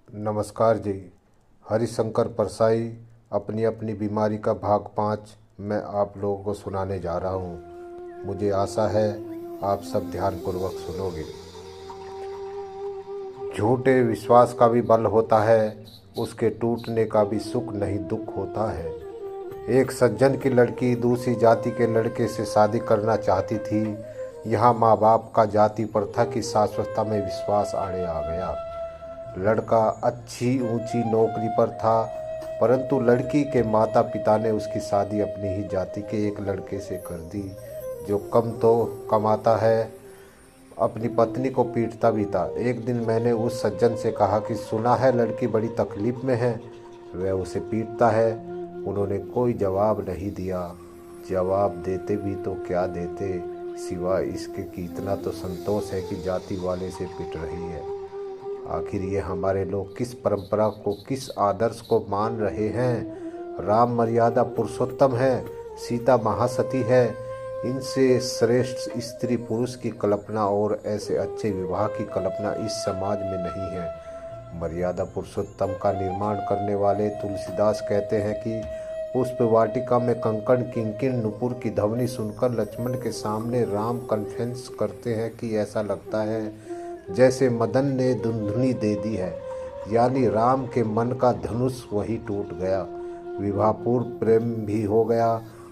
नमस्कार जी। हरिशंकर परसाई अपनी अपनी बीमारी का भाग 5 मैं आप लोगों को सुनाने जा रहा हूँ। मुझे आशा है आप सब ध्यानपूर्वक सुनोगे। झूठे विश्वास का भी बल होता है, उसके टूटने का भी सुख नहीं दुख होता है। एक सज्जन की लड़की दूसरी जाति के लड़के से शादी करना चाहती थी। यहाँ माँ बाप का जाति प्रथा की शाश्वतता में विश्वास आड़े आ गया। लड़का अच्छी ऊंची नौकरी पर था, परंतु लड़की के माता पिता ने उसकी शादी अपनी ही जाति के एक लड़के से कर दी, जो कम तो कमाता है, अपनी पत्नी को पीटता भी था। एक दिन मैंने उस सज्जन से कहा कि सुना है लड़की बड़ी तकलीफ में है, वह उसे पीटता है। उन्होंने कोई जवाब नहीं दिया। जवाब देते भी तो क्या देते, सिवाय इसके कि इतना तो संतोष है कि जाति वाले से पिट रही है। आखिर ये हमारे लोग किस परंपरा को, किस आदर्श को मान रहे हैं? राम मर्यादा पुरुषोत्तम है, सीता महासती है। इनसे श्रेष्ठ स्त्री पुरुष की कल्पना और ऐसे अच्छे विवाह की कल्पना इस समाज में नहीं है। मर्यादा पुरुषोत्तम का निर्माण करने वाले तुलसीदास कहते हैं कि पुष्प वाटिका में कंकण किंकिण नुपुर की ध्वनि सुनकर लक्ष्मण के सामने राम कन्फेंस करते हैं कि ऐसा लगता है जैसे मदन ने धुंधुनी दे दी है, यानी राम के मन का धनुष वही टूट गया। विवाह पूर्व प्रेम भी हो गया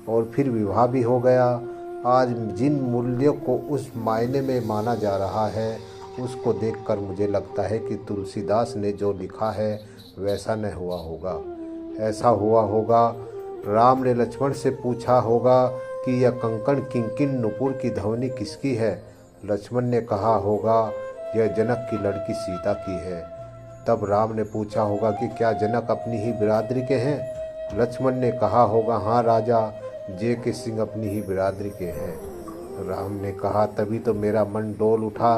और फिर विवाह भी हो गया। आज जिन मूल्यों को उस मायने में माना जा रहा है, उसको देखकर मुझे लगता है कि तुलसीदास ने जो लिखा है वैसा न हुआ होगा। ऐसा हुआ होगा, राम ने लक्ष्मण से पूछा होगा कि यह कंकण किंकिण नुपुर की ध्वनि किसकी है। लक्ष्मण ने कहा होगा यह जनक की लड़की सीता की है। तब राम ने पूछा होगा कि क्या जनक अपनी ही बिरादरी के हैं। लक्ष्मण ने कहा होगा हाँ राजा, जय के सिंह अपनी ही बिरादरी के हैं। राम ने कहा तभी तो मेरा मन डोल उठा।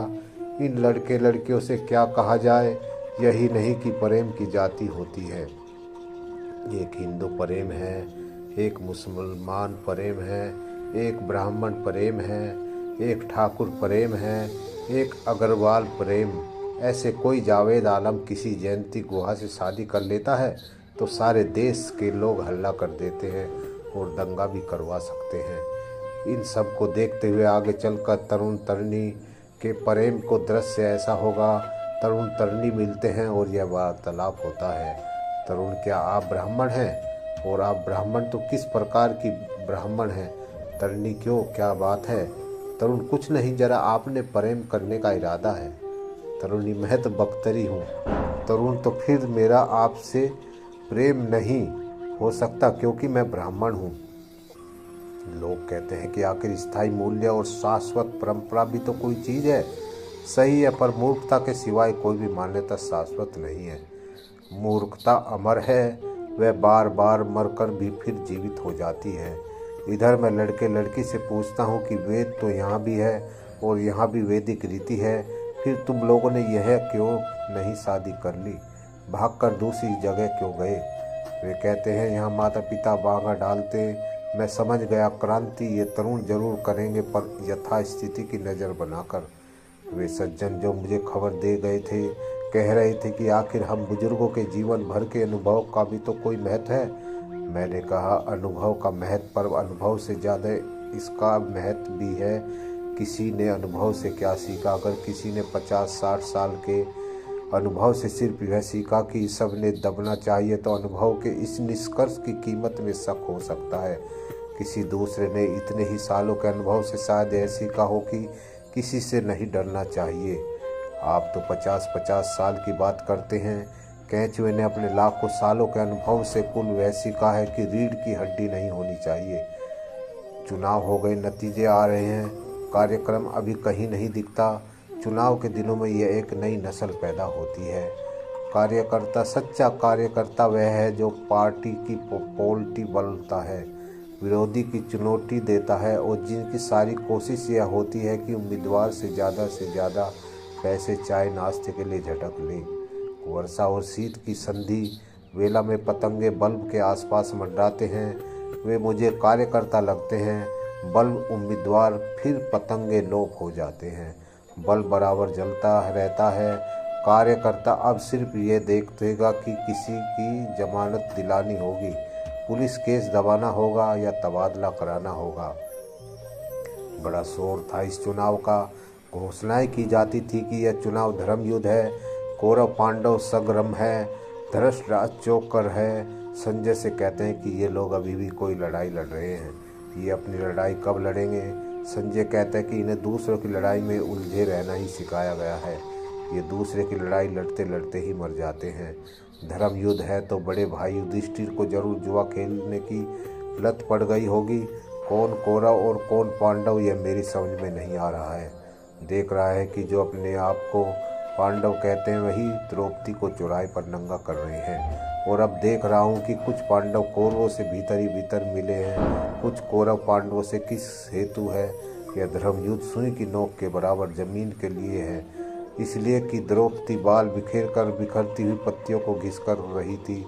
इन लड़के लड़कियों से क्या कहा जाए, यही नहीं कि प्रेम की जाति होती है। एक हिंदू प्रेम है, एक मुसलमान प्रेम है, एक ब्राह्मण प्रेम है, एक ठाकुर प्रेम है, एक अग्रवाल प्रेम। ऐसे कोई जावेद आलम किसी जयंती गुहा से शादी कर लेता है तो सारे देश के लोग हल्ला कर देते हैं और दंगा भी करवा सकते हैं। इन सब को देखते हुए आगे चलकर तरुण तरुणी के प्रेम को दृश्य ऐसा होगा। तरुण तरुणी मिलते हैं और यह वार्तालाप होता है। तरुण क्या आप ब्राह्मण हैं? और आप ब्राह्मण तो किस प्रकार की ब्राह्मण हैं? तरुणी क्यों, क्या बात है? तरुण कुछ नहीं, जरा आपने प्रेम करने का इरादा है। तरुणी मैं तो बख्तरी हूँ। तरुण तो फिर मेरा आपसे प्रेम नहीं हो सकता क्योंकि मैं ब्राह्मण हूँ। लोग कहते हैं कि आखिर स्थायी मूल्य और शाश्वत परंपरा भी तो कोई चीज़ है। सही है, पर मूर्खता के सिवाय कोई भी मान्यता शाश्वत नहीं है। मूर्खता अमर है, वह बार बार मरकर भी फिर जीवित हो जाती है। इधर मैं लड़के लड़की से पूछता हूँ कि वेद तो यहाँ भी है और यहाँ भी वैदिक रीति है, फिर तुम लोगों ने यह क्यों नहीं शादी कर ली, भागकर दूसरी जगह क्यों गए? वे कहते हैं यहाँ माता पिता बागा डालते। मैं समझ गया, क्रांति ये तरुण जरूर करेंगे, पर यथास्थिति की नज़र बनाकर। वे सज्जन जो मुझे खबर दे गए थे कह रहे थे कि आखिर हम बुजुर्गों के जीवन भर के अनुभव का भी तो कोई महत्व है। मैंने कहा अनुभव का महत्व, पर अनुभव से ज़्यादा इसका महत्व भी है। किसी ने अनुभव से क्या सीखा? अगर किसी ने 50-60 साल के अनुभव से सिर्फ यह सीखा कि सब ने दबना चाहिए, तो अनुभव के इस निष्कर्ष की कीमत में शक हो सकता है। किसी दूसरे ने इतने ही सालों के अनुभव से शायद यह सीखा हो कि किसी से नहीं डरना चाहिए। आप तो 50-50 साल की बात करते हैं। कैचवे ने अपने लाखों सालों के अनुभव से कुल वह सीखा है कि रीढ़ की हड्डी नहीं होनी चाहिए। चुनाव हो गए, नतीजे आ रहे हैं, कार्यक्रम अभी कहीं नहीं दिखता। चुनाव के दिनों में यह एक नई नस्ल पैदा होती है। कार्यकर्ता, सच्चा कार्यकर्ता वह है जो पार्टी की पॉलिटी बोलता है, विरोधी की चुनौती देता है और जिनकी सारी कोशिश यह होती है कि उम्मीदवार से ज़्यादा पैसे चाय नाश्ते के लिए झटक ले। वर्षा और शीत की संधि वेला में पतंगे बल्ब के आसपास मंडराते हैं। वे मुझे कार्यकर्ता लगते हैं। बल्ब उम्मीदवार, फिर पतंगे लोप हो जाते हैं। बल्ब बराबर जलता रहता है कार्यकर्ता अब सिर्फ ये देखेगा कि किसी की जमानत दिलानी होगी, पुलिस केस दबाना होगा या तबादला कराना होगा। बड़ा शोर था इस चुनाव का। घोषणाएं की जाती थी कि यह चुनाव धर्म युद्ध है, कौरव पांडव संग्राम है, धृतराष्ट्र चौकर है। संजय से कहते हैं कि ये लोग अभी भी कोई लड़ाई लड़ रहे हैं, ये अपनी लड़ाई कब लड़ेंगे। संजय कहते हैं कि इन्हें दूसरों की लड़ाई में उलझे रहना ही सिखाया गया है, ये दूसरे की लड़ाई लड़ते लड़ते ही मर जाते हैं। धर्म युद्ध है तो बड़े भाई युधिष्ठिर को जरूर जुआ खेलने की लत पड़ गई होगी। कौन कौरव और कौन पांडव यह मेरी समझ में नहीं आ रहा है। देख रहा है कि जो अपने आप को पांडव कहते हैं वही द्रौपदी को चौराहे पर नंगा कर रहे हैं। और अब देख रहा हूँ कि कुछ पांडव कौरवों से भीतर ही भीतर मिले हैं, कुछ कौरव पांडवों से किस हेतु है। यह धर्म युद्ध सुई की नोक के बराबर जमीन के लिए है, इसलिए कि द्रौपदी बाल बिखरती हुई पत्तियों को घिस कर रही थी,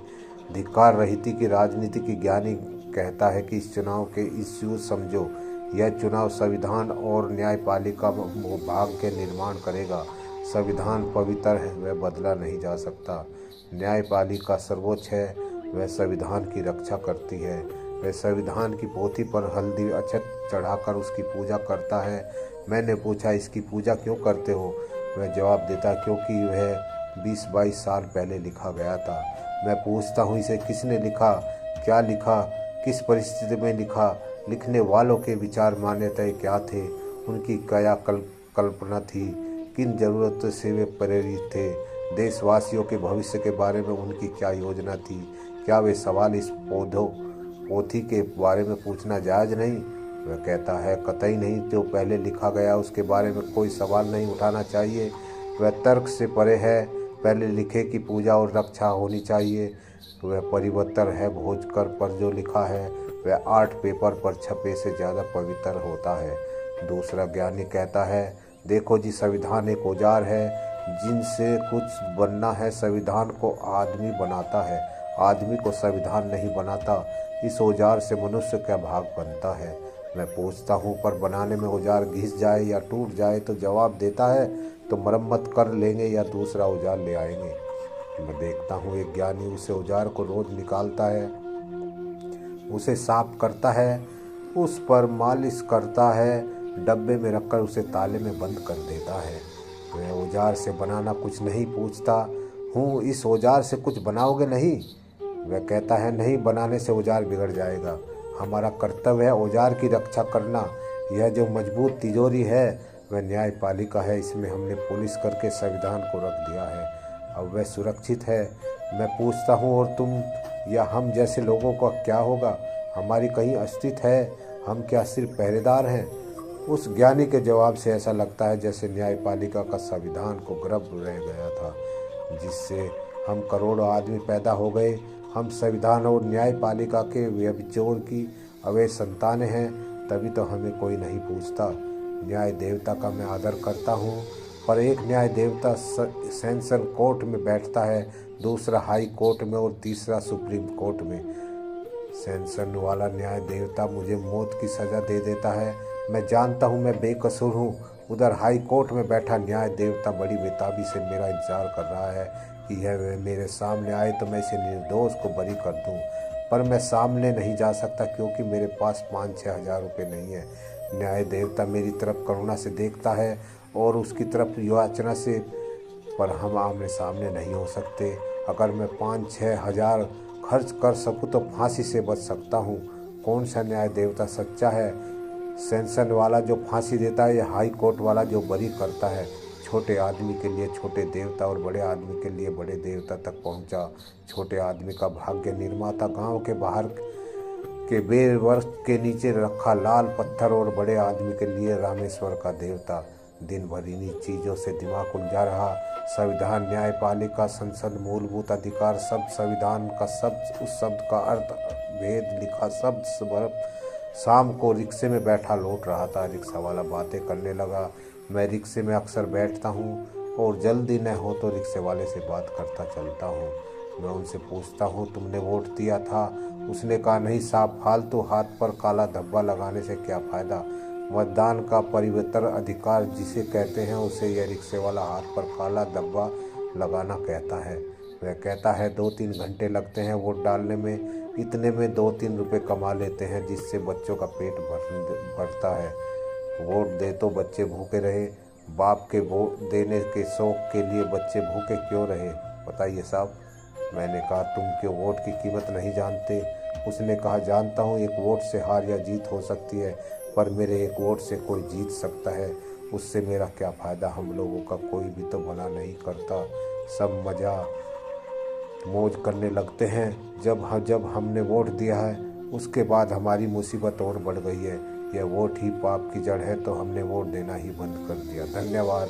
धिक्कार रही थी कि राजनीति की ज्ञानी कहता है कि इस चुनाव के इश्यू समझो। यह चुनाव संविधान और न्यायपालिका भाग के निर्माण करेगा। संविधान पवित्र है, वह बदला नहीं जा सकता। न्यायपालिका सर्वोच्च है, वह संविधान की रक्षा करती है। वह संविधान की पोथी पर हल्दी अक्षत चढ़ाकर उसकी पूजा करता है। मैंने पूछा, इसकी पूजा क्यों करते हो? वह जवाब देता, क्योंकि वह 20-22 साल पहले लिखा गया था। मैं पूछता हूँ, इसे किसने लिखा, क्या लिखा, किस परिस्थिति में लिखा, लिखने वालों के विचार मान्यताएं क्या थे, उनकी क्या कल्पना थी, किन जरूरतों से वे प्रेरित थे, देशवासियों के भविष्य के बारे में उनकी क्या योजना थी। क्या वे सवाल इस पोथी के बारे में पूछना जायज़ नहीं? वह कहता है, कतई नहीं। जो पहले लिखा गया उसके बारे में कोई सवाल नहीं उठाना चाहिए, वह तर्क से परे है। पहले लिखे की पूजा और रक्षा होनी चाहिए। वह परिवर्तन है भोजकर पर जो लिखा है वह 8 पेपर पर छपे से ज़्यादा पवित्र होता है। दूसरा ज्ञानी कहता है, देखो जी, संविधान एक औजार है जिनसे कुछ बनना है। संविधान को आदमी बनाता है, आदमी को संविधान नहीं बनाता। इस औजार से मनुष्य क्या भाग बनता है? मैं पूछता हूँ, पर बनाने में औजार घिस जाए या टूट जाए तो जवाब देता है तो मरम्मत कर लेंगे या दूसरा औजार ले आएंगे। मैं देखता हूँ एक ज्ञानी उसे औजार को रोज निकालता है, उसे साफ करता है, उस पर मालिश करता है, डब्बे में रखकर उसे ताले में बंद कर देता है। मैं औजार से बनाना कुछ नहीं पूछता हूँ, इस औजार से कुछ बनाओगे नहीं? वह कहता है, नहीं, बनाने से औजार बिगड़ जाएगा। हमारा कर्तव्य है औजार की रक्षा करना। यह जो मजबूत तिजोरी है वह न्यायपालिका है, इसमें हमने पुलिस करके संविधान को रख दिया है, अब वह सुरक्षित है। मैं पूछता हूँ, और तुम या हम जैसे लोगों का क्या होगा? हमारी कहीं अस्तित्व है? हम क्या सिर्फ पहरेदार हैं? उस ज्ञानी के जवाब से ऐसा लगता है जैसे न्यायपालिका का संविधान को गर्भ रह गया था, जिससे हम करोड़ों आदमी पैदा हो गए। हम संविधान और न्यायपालिका के व्यभिचार की अवैध संतानें हैं, तभी तो हमें कोई नहीं पूछता। न्याय देवता का मैं आदर करता हूँ, पर एक न्याय देवता सेशन कोर्ट में बैठता है, दूसरा हाई कोर्ट में और तीसरा सुप्रीम कोर्ट में। सेशन वाला न्याय देवता मुझे मौत की सज़ा दे देता है, मैं जानता हूँ मैं बेकसूर हूँ। उधर हाई कोर्ट में बैठा न्याय देवता बड़ी बेताबी से मेरा इंतजार कर रहा है कि यह मेरे सामने आए तो मैं इसे निर्दोष को बरी कर दूँ, पर मैं सामने नहीं जा सकता क्योंकि मेरे पास 5-6 हज़ार रुपये नहीं है। न्याय देवता मेरी तरफ करुणा से देखता है और उसकी तरफ याचना से, पर हम आमने सामने नहीं हो सकते। अगर मैं 5-6 हज़ार खर्च कर सकूं तो फांसी से बच सकता हूं। कौन सा न्याय देवता सच्चा है? सेशन वाला जो फांसी देता है या हाई कोर्ट वाला जो बरी करता है? छोटे आदमी के लिए छोटे देवता और बड़े आदमी के लिए बड़े देवता तक पहुंचा। छोटे आदमी का भाग्य निर्माता गांव के बाहर के बेर वृक्ष के नीचे रखा लाल पत्थर, और बड़े आदमी के लिए रामेश्वर का देवता। दिन भर इन्हीं चीज़ों से दिमाग उलझा रहा। संविधान, न्यायपालिका, संसद, मूलभूत अधिकार, शब्द, संविधान का शब्द, उस शब्द का अर्थ, भेद लिखा शब्द। शाम को रिक्शे में बैठा लौट रहा था, रिक्शा वाला बातें करने लगा। मैं रिक्शे में अक्सर बैठता हूँ और जल्दी न हो तो रिक्शे वाले से बात करता चलता हूँ। मैं उनसे पूछता हूँ, तुमने वोट दिया था? उसने कहा, नहीं साहब, फालतू हाथ पर काला धब्बा लगाने से क्या फ़ायदा। मतदान का परिवर्तन अधिकार जिसे कहते हैं, उसे यह रिक्शे वाला हाथ पर काला धब्बा लगाना कहता है। वह कहता है 2-3 घंटे लगते हैं वोट डालने में, इतने में 2-3 रुपए कमा लेते हैं जिससे बच्चों का पेट भरता है। वोट दे तो बच्चे भूखे रहे, बाप के वोट देने के शौक के लिए बच्चे भूखे क्यों रहे, बताइए साहब। मैंने कहा तुम क्यों वोट की कीमत नहीं जानते। उसने कहा जानता हूँ, एक वोट से हार या जीत हो सकती है, पर मेरे एक वोट से कोई जीत सकता है, उससे मेरा क्या फ़ायदा। हम लोगों का कोई भी तो भला नहीं करता, सब मज़ा मौज करने लगते हैं। जब हमने वोट दिया है उसके बाद हमारी मुसीबत और बढ़ गई है। यह वोट ही पाप की जड़ है, तो हमने वोट देना ही बंद कर दिया। धन्यवाद।